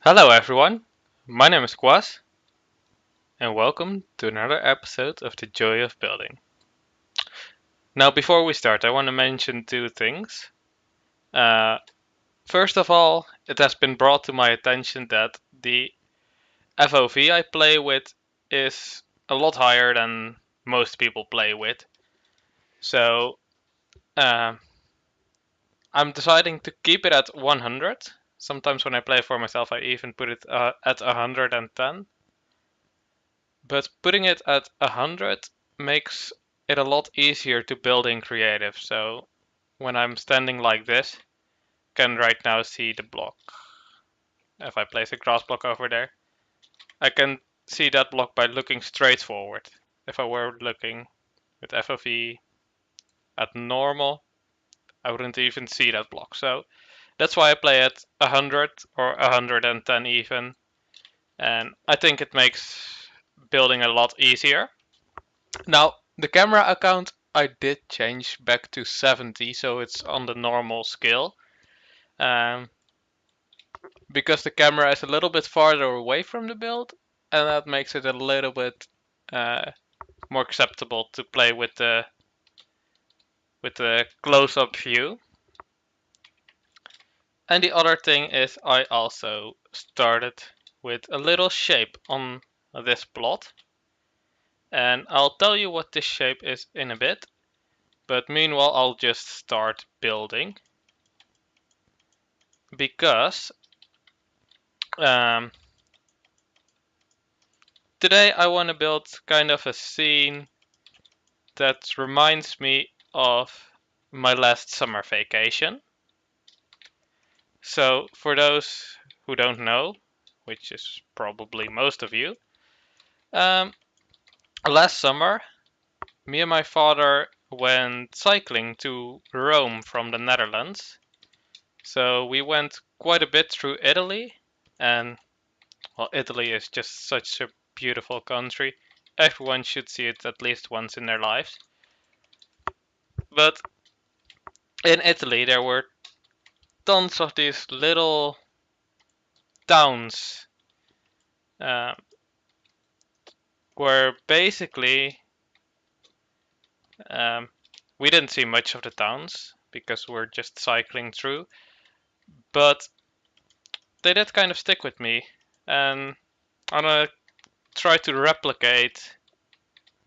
Hello everyone, my name is Qasxz and welcome to another episode of The Joy of Building. Now before we start I want to mention two things. First of all, it has been brought to my attention that the FOV I play with is a lot higher than most people play with. So I'm deciding to keep it at 100. Sometimes when I play for myself I even put it at 110. But putting it at 100 makes it a lot easier to build in creative. So when I'm standing like this, I can right now see the block. If I place a grass block over there, I can see that block by looking straight forward. If I were looking with FOV at normal, I wouldn't even see that block. So that's why I play at 100 or 110 even. And I think it makes building a lot easier. Now, the camera account I did change back to 70, so it's on the normal scale. Um, because the camera is a little bit farther away from the build, and that makes it a little bit more acceptable to play with the close-up view. And the other thing is I also started with a little shape on this plot. And I'll tell you what this shape is in a bit. But meanwhile, I'll just start building. Because today I want to build kind of a scene that reminds me of my last summer vacation. So for those who don't know, which is probably most of you, last summer me and my father went cycling to Rome from the Netherlands. So we went quite a bit through Italy, and well, Italy is just such a beautiful country. Everyone should see it at least once in their lives. But in Italy, there were tons of these little towns uh, where basically um, we didn't see much of the towns because we're just cycling through. But they did kind of stick with me, and I'm gonna try to replicate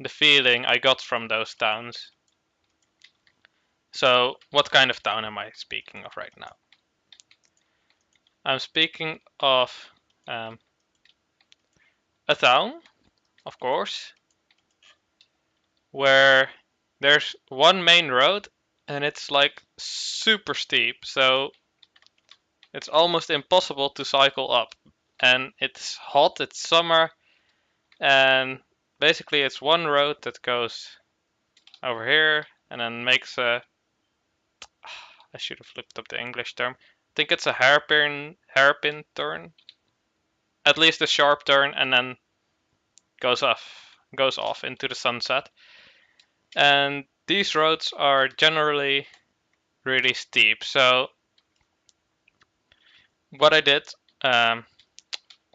the feeling I got from those towns. So, what kind of town am I speaking of right now? I'm speaking of um, a town, of course, where there's one main road and it's like super steep, so it's almost impossible to cycle up. And it's hot, it's summer, and basically it's one road that goes over here and then makes a. I should have looked up the English term. I think it's a hairpin turn, at least a sharp turn, and then goes off into the sunset. And these roads are generally really steep. So what I did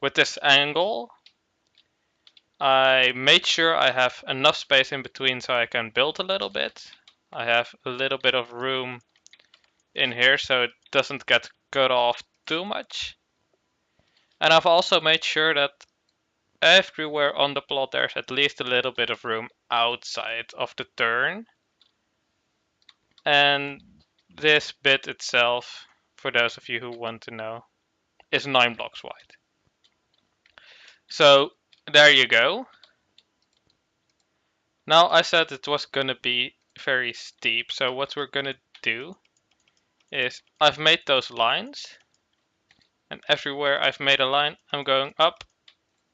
with this angle, I made sure I have enough space in between so I can build a little bit. I have a little bit of room in here so it doesn't get cut off too much. And I've also made sure that everywhere on the plot there's at least a little bit of room outside of the turn. And this bit itself, for those of you who want to know, is 9 blocks wide. So there you go. Now I said it was gonna be very steep, so what we're gonna do is I've made those lines, and everywhere I've made a line I'm going up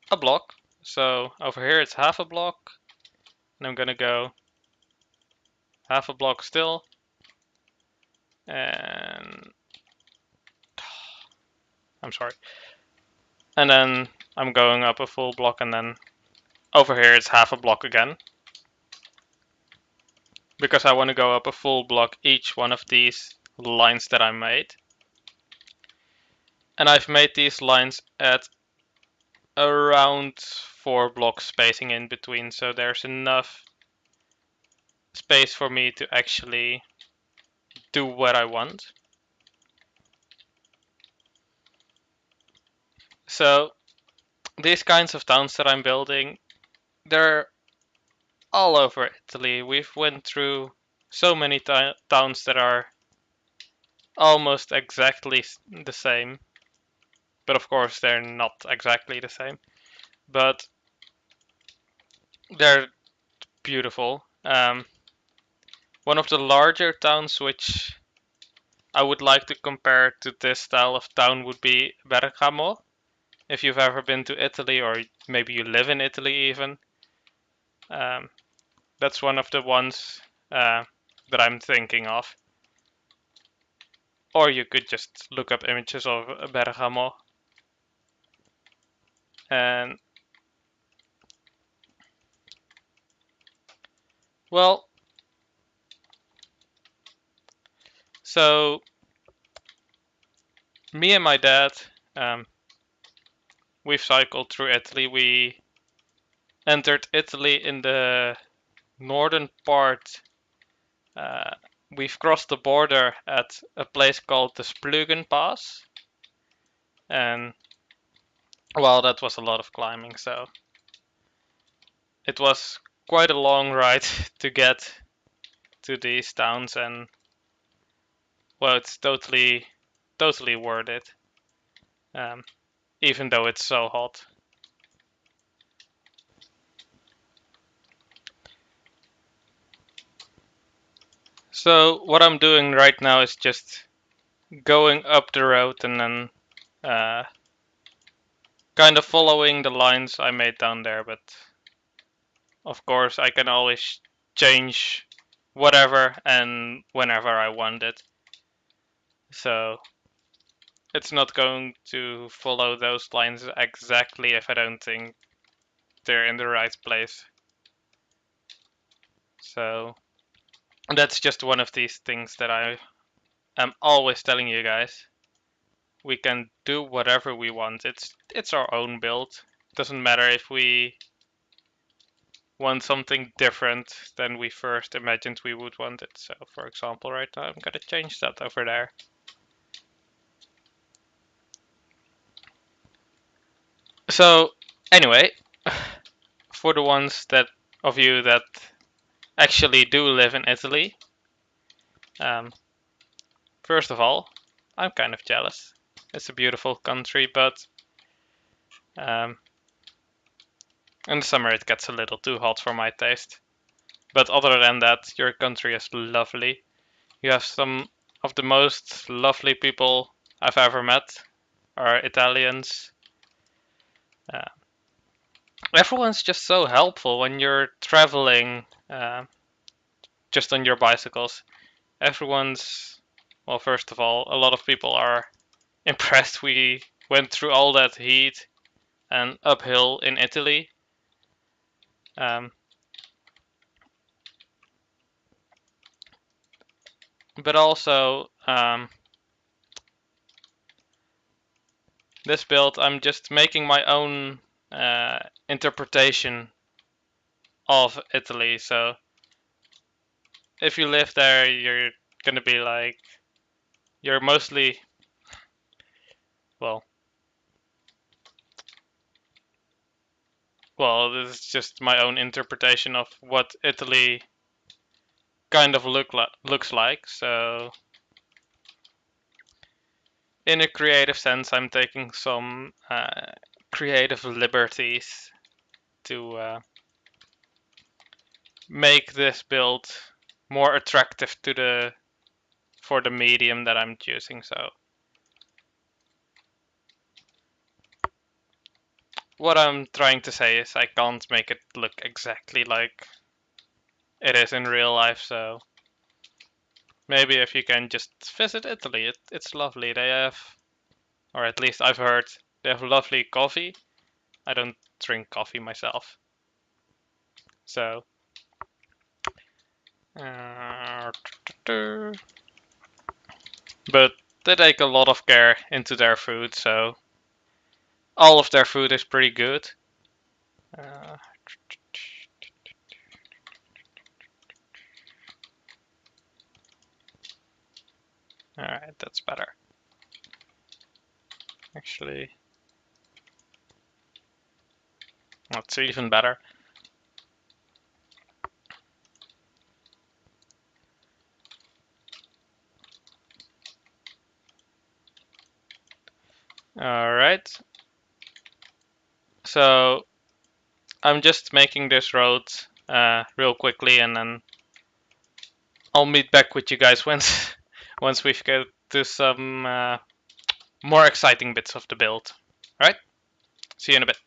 a block. So over here it's half a block, and I'm gonna go half a block still, and I'm sorry, and then I'm going up a full block, and then over here it's half a block again, because I want to go up a full block each one of these lines that I made. And I've made these lines at around 4 blocks spacing in between, so there's enough space for me to actually do what I want. So these kinds of towns that I'm building, they're all over Italy. We've went through so many towns that are almost exactly the same, but of course they're not exactly the same, but they're beautiful. One of the larger towns which I would like to compare to this style of town would be Bergamo. If you've ever been to Italy, or maybe you live in Italy even, um, that's one of the ones that I'm thinking of. Or you could just look up images of Bergamo. And well, so me and my dad, um, we've cycled through Italy. We entered Italy in the northern part. Uh, we've crossed the border at a place called the Splugen Pass, and well, that was a lot of climbing, so it was quite a long ride to get to these towns, and well, it's totally worth it, um, even though it's so hot. So what I'm doing right now is just going up the road and then uh, kind of following the lines I made down there, but of course I can always change whatever and whenever I want it. So it's not going to follow those lines exactly if I don't think they're in the right place. So that's just one of these things that I am always telling you guys. We can do whatever we want. It's our own build. Doesn't matter if we want something different than we first imagined we would want it. So for example, right now I'm gonna change that over there. So anyway, for the ones that of you that actually do live in Italy, um, first of all, I'm kind of jealous. It's a beautiful country, but um, in the summer it gets a little too hot for my taste. But other than that, your country is lovely. You have some of the most lovely people I've ever met are Italians. Uh, Everyone's just so helpful when you're traveling just on your bicycles. Everyone's, well, first of all, a lot of people are impressed we went through all that heat and uphill in Italy. Um, but also, this build, I'm just making my own interpretation of Italy. So if you live there, you're gonna be like, you're mostly, well, this is just my own interpretation of what Italy kind of looks like. So in a creative sense, I'm taking some creative liberties to make this build more attractive to the for the medium that I'm choosing. So what I'm trying to say is I can't make it look exactly like it is in real life. So maybe if you can just visit Italy, it's lovely. They have, or at least I've heard, they have lovely coffee. I don't drink coffee myself. So but they take a lot of care into their food, so all of their food is pretty good. Alright, that's better. Actually, that's even better. Alright. So I'm just making this road real quickly, and then I'll meet back with you guys once once we get to some more exciting bits of the build. Alright? See you in a bit.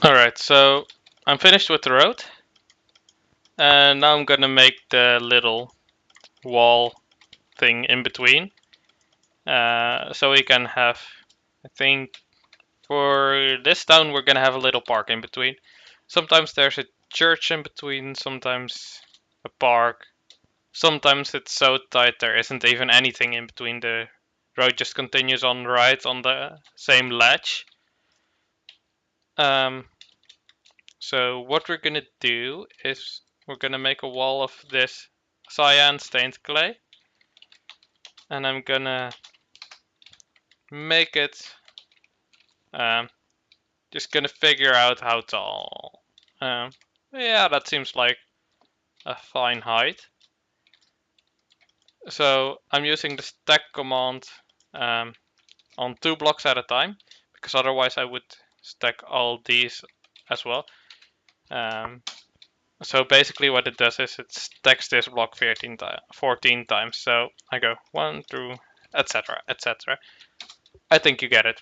Alright, so I'm finished with the road. And now I'm gonna make the little wall thing in between. So we can have, I think, for this town we're gonna have a little park in between. Sometimes there's a church in between, sometimes a park. Sometimes it's so tight there isn't even anything in between. The road just continues on right on the same ledge. So what we're gonna do is we're gonna make a wall of this cyan stained clay. And I'm gonna make it, just gonna figure out how tall. Yeah, that seems like a fine height. So I'm using the stack command on 2 blocks at a time, because otherwise I would stack all these as well. So basically what it does is it stacks this block 14 times. So I go 1 through etc, etc. I think you get it.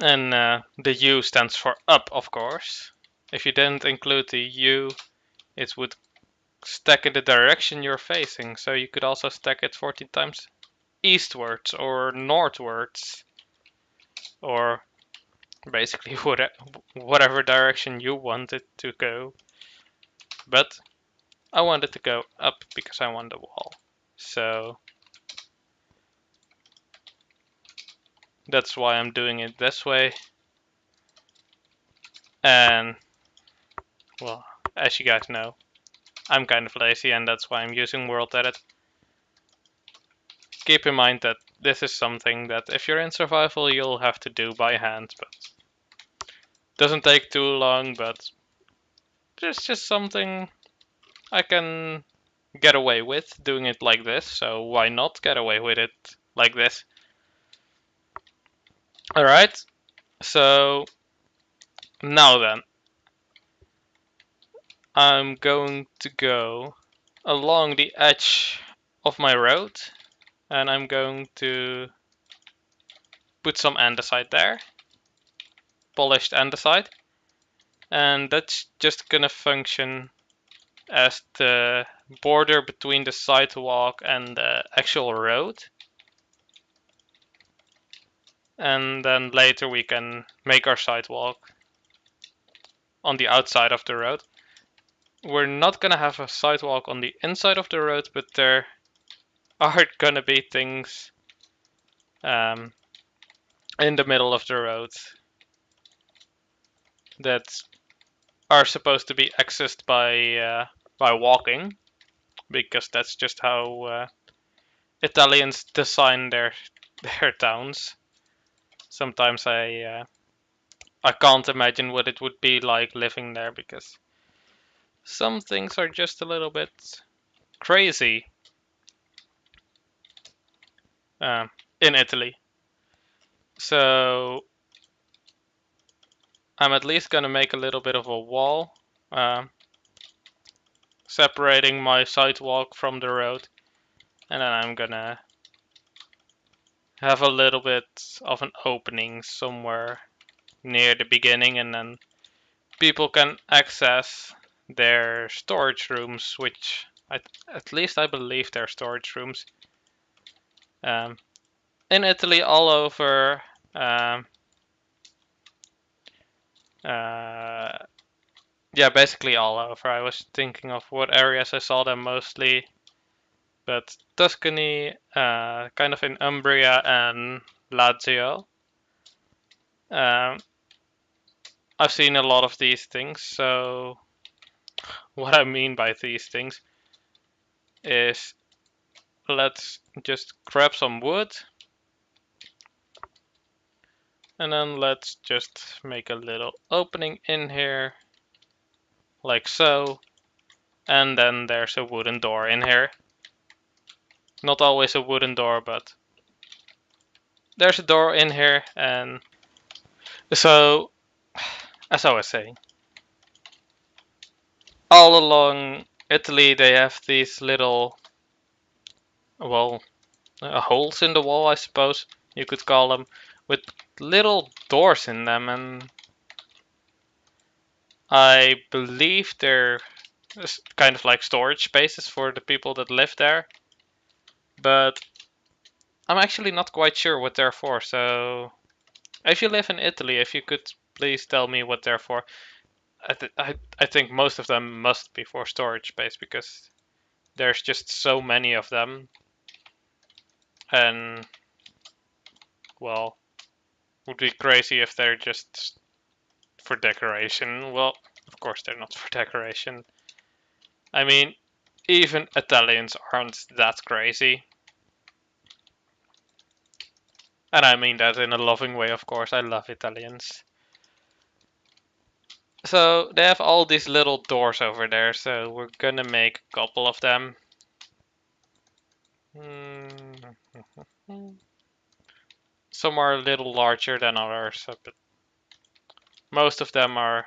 And the U stands for up, of course. If you didn't include the U, it would stack in the direction you're facing. So you could also stack it 14 times eastwards or northwards, or basically whatever direction you want it to go. But I want it to go up because I want the wall. So that's why I'm doing it this way. And well, as you guys know, I'm kind of lazy, and that's why I'm using World Edit. Keep in mind that this is something that if you're in survival you'll have to do by hand, but doesn't take too long, but it's just something I can get away with doing it like this, so why not get away with it like this? Alright, so now then, I'm going to go along the edge of my road, and I'm going to put some andesite there, polished andesite, and that's just gonna function as the border between the sidewalk and the actual road. And then later we can make our sidewalk on the outside of the road. We're not gonna have a sidewalk on the inside of the road, but there are gonna be things in the middle of the road that are supposed to be accessed by walking, because that's just how Italians design their towns. Sometimes I can't imagine what it would be like living there, because some things are just a little bit crazy in Italy. So I'm at least gonna make a little bit of a wall separating my sidewalk from the road, and then I'm gonna have a little bit of an opening somewhere near the beginning, and then people can access their storage rooms, which at least I believe they're storage rooms. In Italy, all over. Yeah, basically all over. I was thinking of what areas I saw them mostly, but Tuscany, kind of in Umbria and Lazio. Um, I've seen a lot of these things, so what I mean by these things is let's just grab some wood and then let's just make a little opening in here like so, and then there's a wooden door in here. Not always a wooden door, but there's a door in here. And so, as I was saying, all along Italy they have these little, well, holes in the wall, I suppose you could call them, with little doors in them, and I believe they're kind of like storage spaces for the people that live there, but I'm actually not quite sure what they're for. So if you live in Italy, if you could please tell me what they're for. I think most of them must be for storage space because there's just so many of them, and well, would be crazy if they're just for decoration. Well, of course they're not for decoration. I mean, even Italians aren't that crazy. And I mean that in a loving way, of course. I love Italians. So they have all these little doors over there, so we're gonna make a couple of them. Some are a little larger than others, but most of them are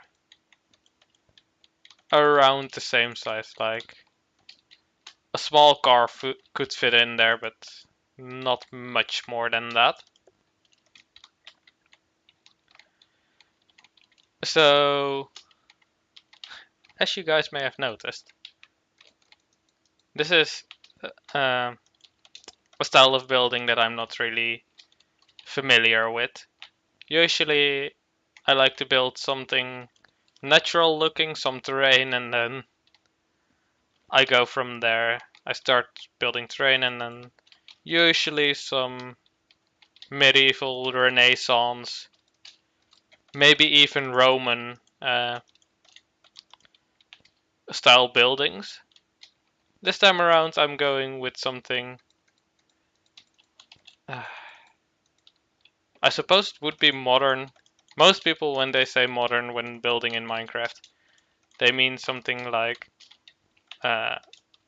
around the same size. Like a small car could fit in there, but not much more than that. So, as you guys may have noticed, this is uh, a style of building that I'm not really familiar with. Usually, I like to build something natural looking, some terrain, and then I go from there. I start building terrain, and then usually some medieval, Renaissance, maybe even Roman style buildings. This time around, I'm going with something I suppose it would be modern. Most people, when they say modern when building in Minecraft, they mean something like uh,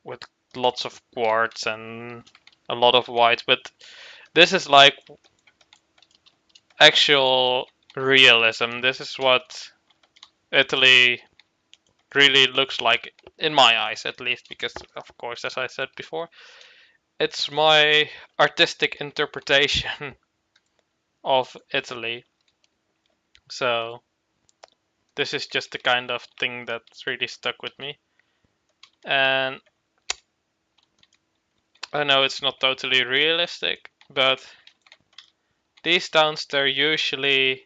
with lots of quartz and a lot of white. But this is like actual realism. This is what Italy really looks like, in my eyes at least, because of course, as I said before, it's my artistic interpretation of Italy. So this is just the kind of thing that's really stuck with me. And I know it's not totally realistic, but these towns, they're usually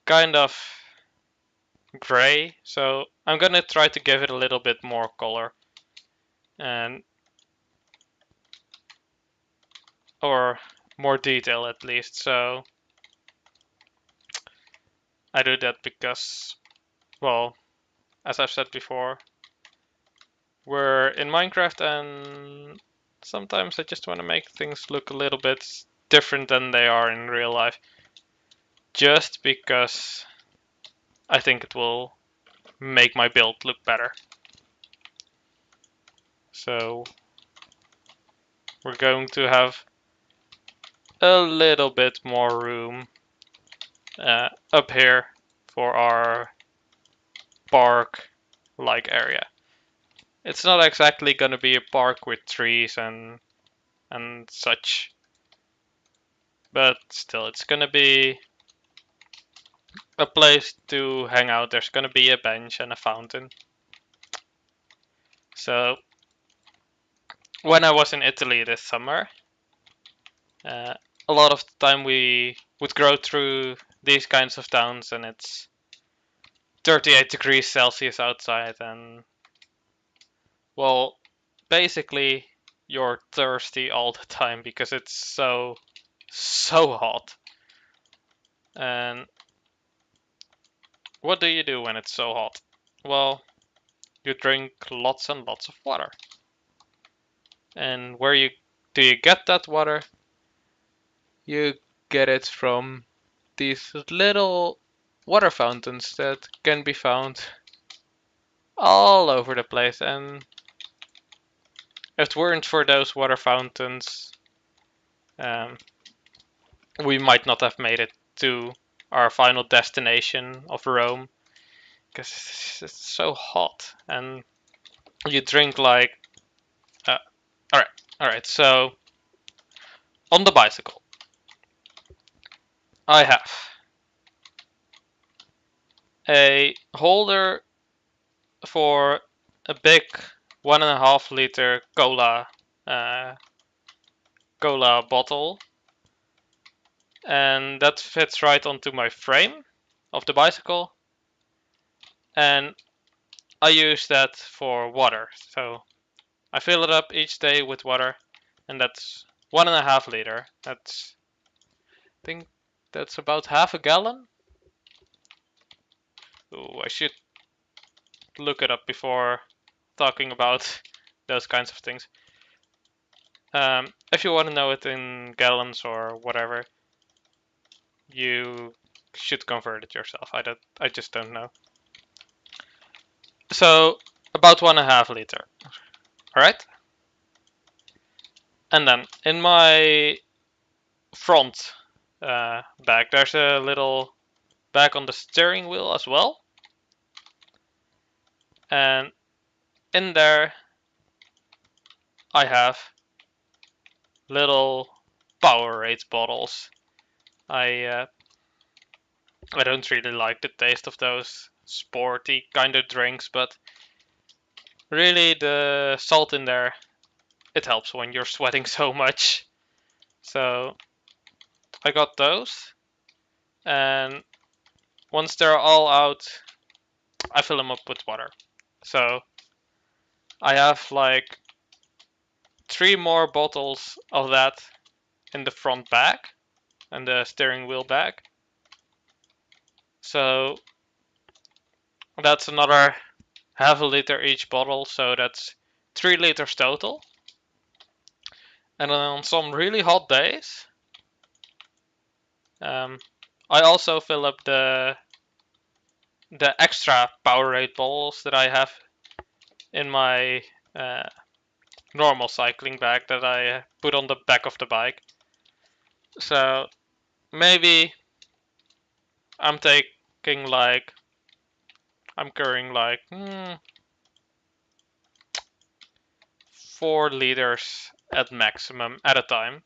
kind of gray. So I'm gonna try to give it a little bit more color, and or more detail at least. So I do that because, well, as I've said before, we're in Minecraft, and sometimes I just want to make things look a little bit different than they are in real life, just because I think it will make my build look better. So we're going to have a little bit more room up here for our park-like area. It's not exactly going to be a park with trees and such, but still, it's going to be a place to hang out. There's gonna be a bench and a fountain. So when I was in Italy this summer, a lot of the time we would go through these kinds of towns, and it's 38 degrees Celsius outside, and well, basically you're thirsty all the time because it's so hot. And what do you do when it's so hot? Well, you drink lots and lots of water. And where do you get that water? You get it from these little water fountains that can be found all over the place. And if it weren't for those water fountains, um, we might not have made it to our final destination of Rome because it's so hot. And you drink like uh, all right. So on the bicycle, I have a holder for a big 1.5 liter uh, cola bottle, and that fits right onto my frame of the bicycle. And I use that for water. So I fill it up each day with water, and that's 1.5 liter. That's I think that's about half a gallon. Ooh, I should look it up before talking about those kinds of things. If you want to know it in gallons or whatever, you should convert it yourself. I just don't know. So about 1.5 liter. All right. And then in my front bag, there's a little bag on the steering wheel as well. And in there, I have little Powerade bottles. I don't really like the taste of those sporty kind of drinks, but really the salt in there, it helps when you're sweating so much. So I got those, and once they're all out, I fill them up with water. So I have like 3 more bottles of that in the front bag and the steering wheel bag. So that's another half a liter each bottle, so that's 3 liters total. And then on some really hot days, I also fill up the extra Powerade bottles that I have in my normal cycling bag that I put on the back of the bike. So maybe I'm taking like I'm carrying like 4 liters at maximum at a time.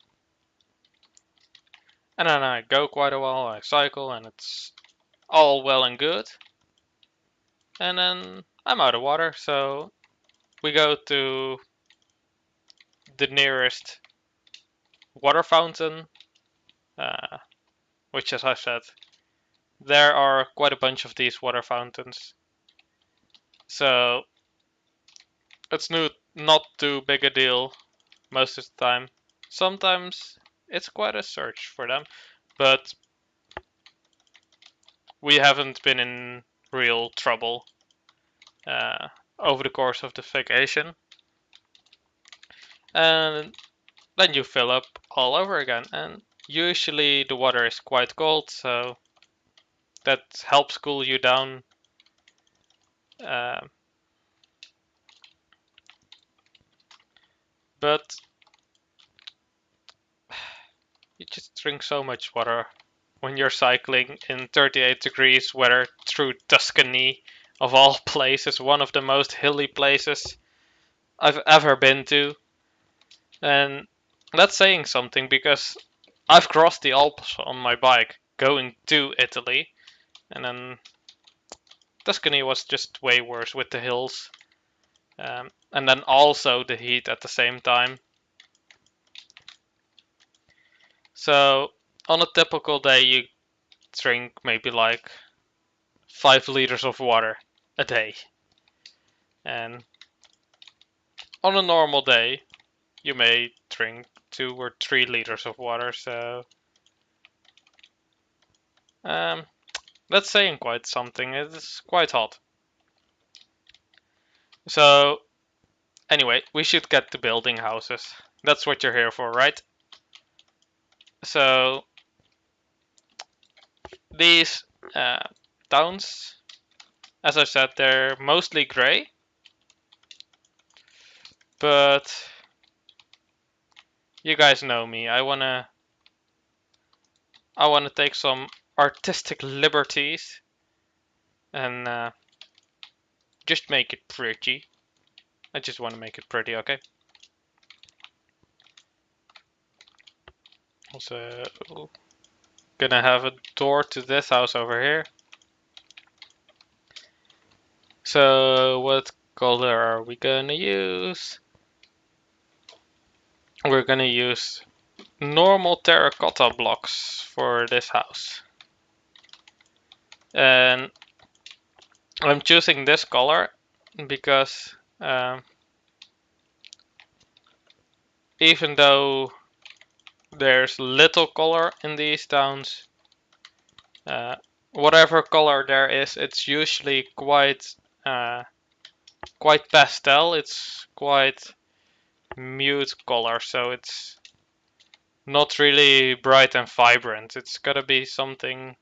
And then I go quite a while, I cycle, and it's all well and good. And then I'm out of water, so we go to the nearest water fountain, which, as I said, there are quite a bunch of these water fountains. So it's not too big a deal most of the time. Sometimes it's quite a search for them, but we haven't been in real trouble over the course of the vacation. And then you fill up all over again. And usually the water is quite cold, so that helps cool you down. But you just drink so much water when you're cycling in 38 degrees weather through Tuscany, of all places, one of the most hilly places I've ever been to. And that's saying something because I've crossed the Alps on my bike going to Italy, And then Tuscany was just way worse with the hills. And then also the heat at the same time. So on a typical day you drink maybe like 5 liters of water a day. And on a normal day you may drink 2 or 3 liters of water. So that's saying quite something. It's quite hot. So anyway, we should get to building houses. That's what you're here for, right? So these towns, as I said, they're mostly gray, but you guys know me. I wanna take some artistic liberties and just make it pretty. I just want to make it pretty, okay? So gonna have a door to this house over here. So what color are we gonna use? We're gonna use normal terracotta blocks for this house. And I'm choosing this color because even though there's little color in these towns, whatever color there is, it's usually quite pastel. It's quite mute color, so it's not really bright and vibrant. It's gotta be something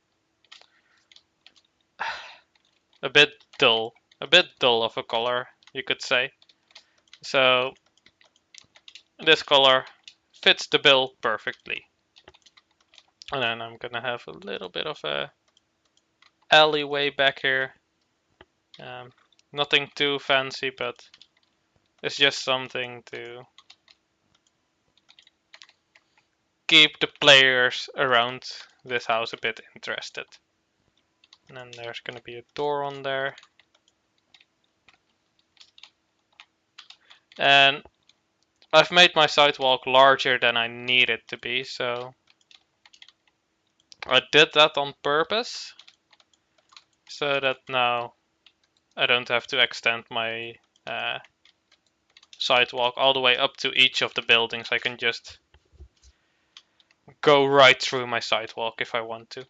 a bit dull of a color, you could say. So this color fits the bill perfectly. And then I'm gonna have a little bit of a alleyway back here. Nothing too fancy, but it's just something to keep the players around this house a bit interested. And then there's gonna be a door on there. And I've made my sidewalk larger than I need it to be, so I did that on purpose, so that now I don't have to extend my sidewalk all the way up to each of the buildings. I can just go right through my sidewalk if I want to.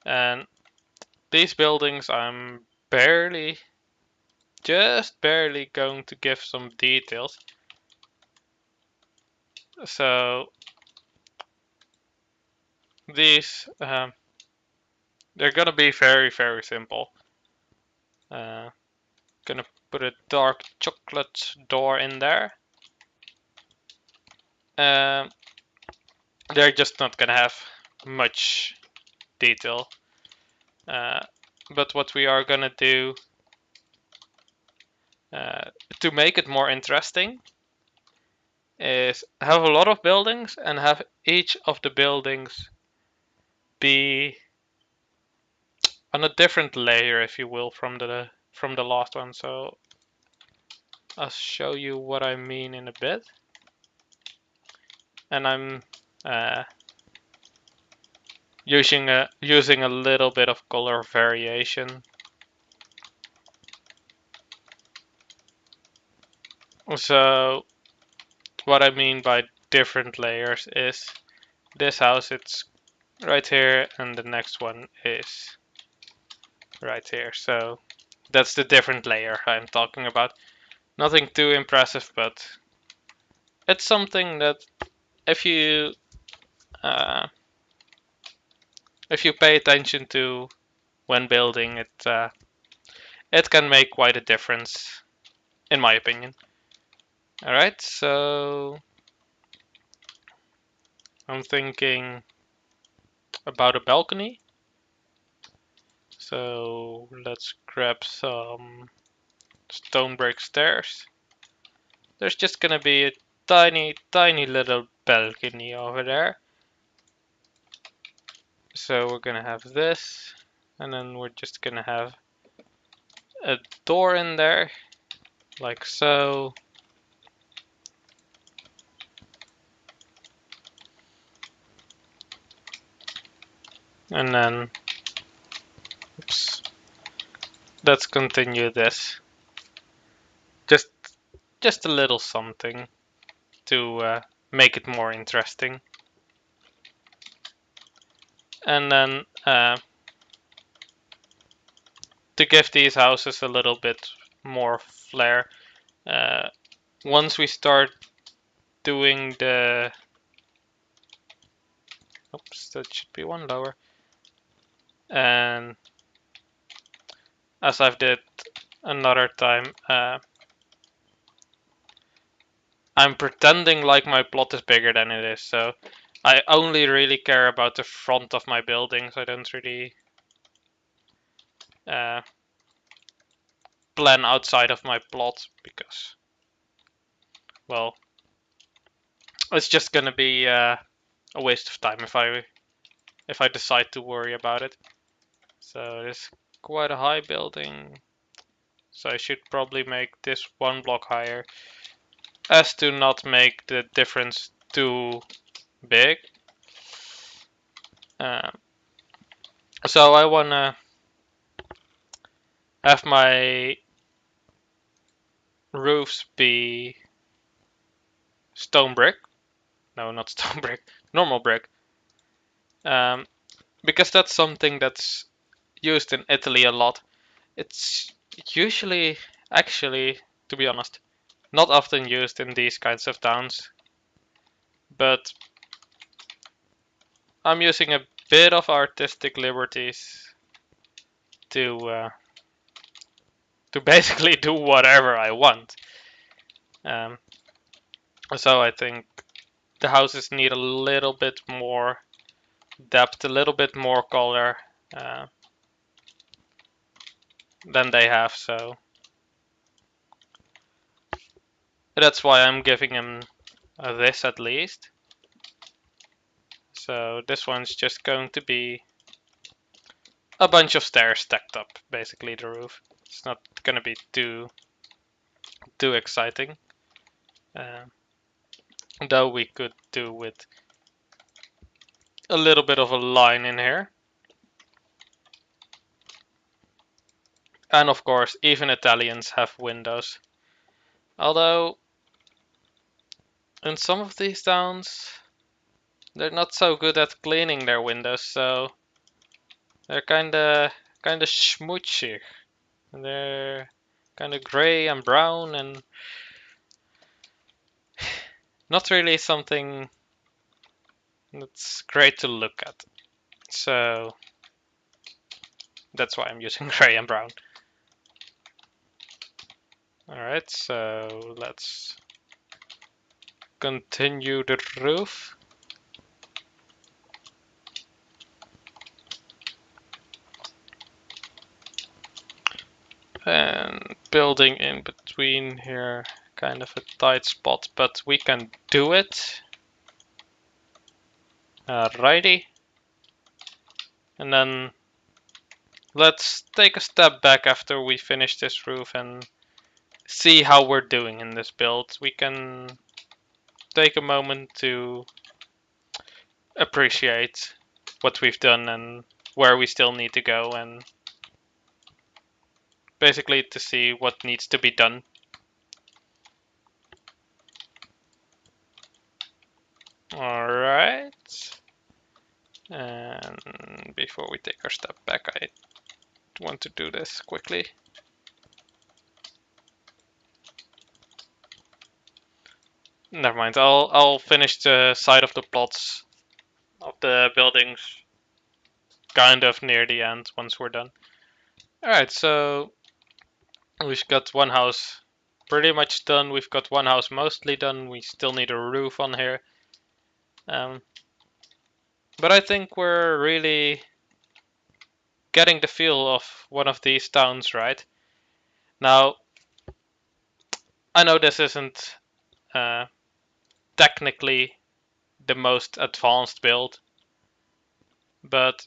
And these buildings I'm just barely going to give some details. So these they're gonna be very simple. Gonna put a dark chocolate door in there. They're just not gonna have much detail. But what we are gonna do to make it more interesting is have a lot of buildings and have each of the buildings be on a different layer, if you will, from the last one. So I'll show you what I mean in a bit. And I'm using a little bit of color variation. So what I mean by different layers is this house, it's right here, and the next one is right here. So that's the different layer I'm talking about. Nothing too impressive, but it's something that if you pay attention to when building it, it can make quite a difference, in my opinion. All right, so I'm thinking about a balcony. So let's grab some stone brick stairs. There's just gonna be a tiny little balcony over there. So we're gonna have this, and then we're just gonna have a door in there, like so. And then, oops, let's continue this. Just, just a little something to make it more interesting. And then to give these houses a little bit more flair, uh, once we start doing the, oops, that should be one lower. And as I've did another time, I'm pretending like my plot is bigger than it is. So I only really care about the front of my buildings. I don't really uh, plan outside of my plot because, well, it's just gonna be a waste of time if I decide to worry about it. So it's quite a high building. So I should probably make this one block higher as to not make the difference too big. Uh, so I wanna have my roofs be stone brick. No, not stone brick, normal brick. Um, because that's something that's used in Italy a lot. It's usually, actually, to be honest, not often used in these kinds of towns. But I'm using a bit of artistic liberties to basically do whatever I want. Um, so I think the houses need a little bit more depth, a little bit more color uh, than they have. So that's why I'm giving them this at least. So this one's just going to be a bunch of stairs stacked up, basically the roof. It's not going to be too exciting. Uh, though we could do with a little bit of a line in here. And of course, even Italians have windows. Although, in some of these towns, they're not so good at cleaning their windows, so they're kinda schmutzig. They're kinda gray and brown and not really something that's great to look at. So that's why I'm using gray and brown. Alright, so let's continue the roof. And building in between here, kind of a tight spot, but we can do it. Alrighty. And then let's take a step back after we finish this roof and see how we're doing in this build. We can take a moment to appreciate what we've done and where we still need to go, and basically to see what needs to be done. Alright. And before we take our step back, I want to do this quickly. Never mind, I'll finish the side of the plots of the buildings kind of near the end once we're done. Alright, so we've got one house pretty much done. We've got one house mostly done. We still need a roof on here. But I think we're really getting the feel of one of these towns, right? Now, I know this isn't uh, technically the most advanced build, but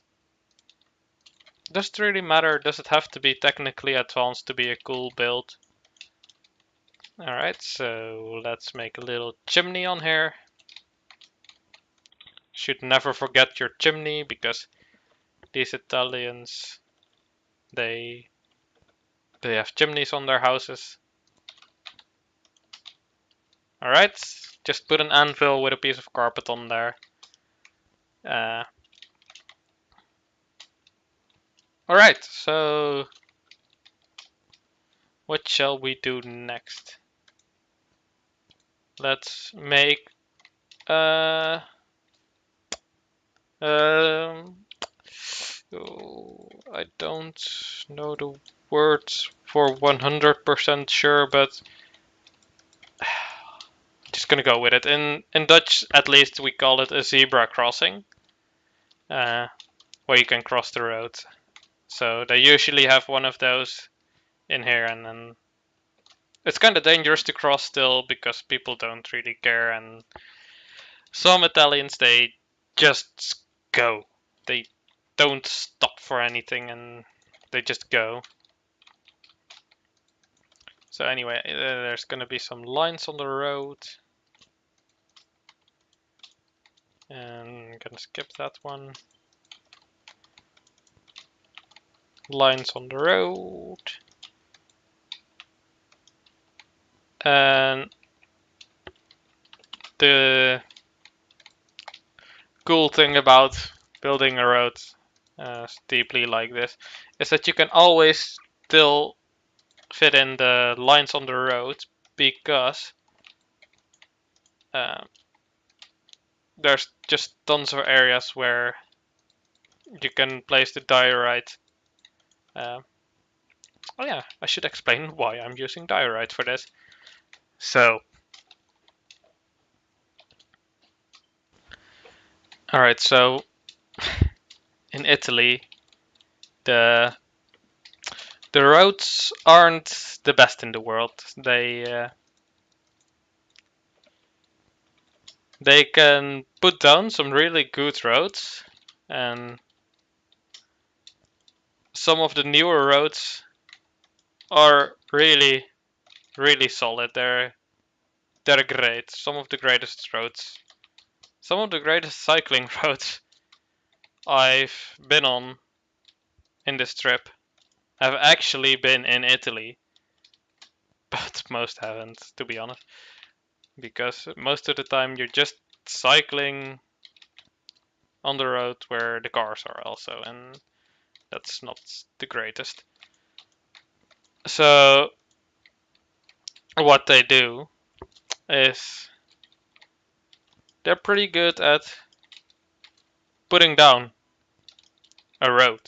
does it really matter? Does it have to be technically advanced to be a cool build? Alright, so let's make a little chimney on here. Should never forget your chimney, because these Italians, they have chimneys on their houses. Alright, just put an anvil with a piece of carpet on there. Alright, so what shall we do next? Let's make um oh, I don't know the words for 100% sure, but just gonna go with it. In Dutch, at least, we call it a zebra crossing, where you can cross the road. So they usually have one of those in here, and then it's kind of dangerous to cross still because people don't really care, and some Italians, they just go. They don't stop for anything, and they just go. So anyway, there's gonna be some lines on the road. And I'm gonna skip that one. Lines on the road. And the cool thing about building a road steeply like this is that you can always still fit in the lines on the road, because there's just tons of areas where you can place the diorite. Oh yeah, I should explain why I'm using diorite for this. So, alright, so in Italy, the roads aren't the best in the world. They can put down some really good roads, and some of the newer roads are really, really solid. They're great. Some of the greatest roads, some of the greatest cycling roads I've been on in this trip have actually been in Italy, but most haven't, to be honest, because most of the time you're just cycling on the road where the cars are also, and that's not the greatest. So what they do is they're pretty good at putting down a road.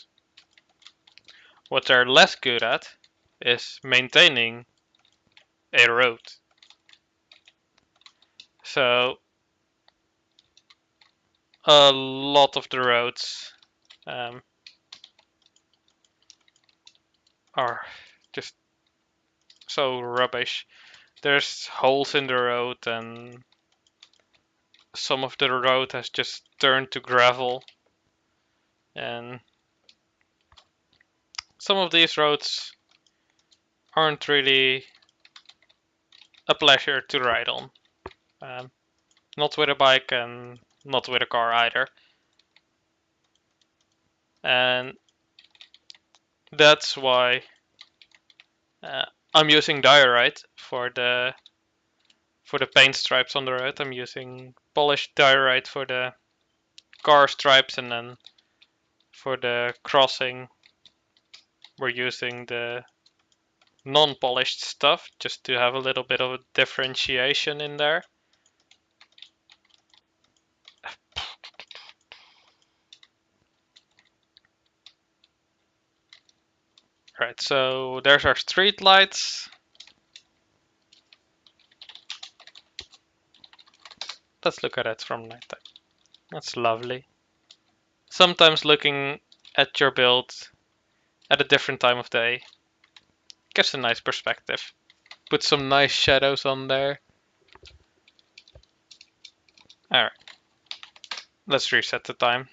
What they're less good at is maintaining a road. So a lot of the roads are just so rubbish. There's holes in the road, and some of the road has just turned to gravel, and some of these roads aren't really a pleasure to ride on. Not with a bike and not with a car either. And that's why I'm using diorite for the paint stripes on the road. I'm using polished diorite for the car stripes, and then for the crossing we're using the non-polished stuff, just to have a little bit of a differentiation in there. Right, so there's our street lights. Let's look at it from nighttime. That's lovely. Sometimes looking at your build at a different time of day gives a nice perspective. Put some nice shadows on there. Alright, let's reset the time.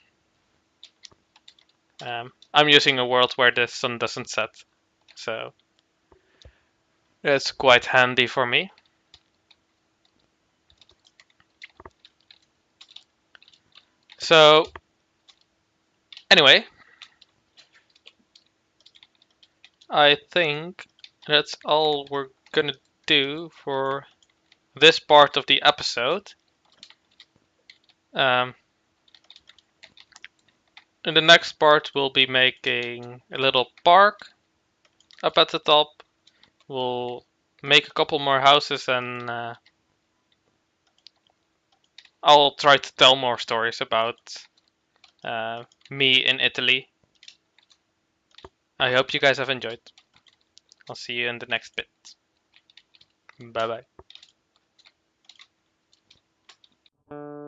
I'm using a world where the sun doesn't set, so it's quite handy for me. So anyway, I think that's all we're gonna do for this part of the episode. Um, in the next part, we'll be making a little park up at the top. We'll make a couple more houses, and I'll try to tell more stories about me in Italy. I hope you guys have enjoyed. I'll see you in the next bit. Bye bye.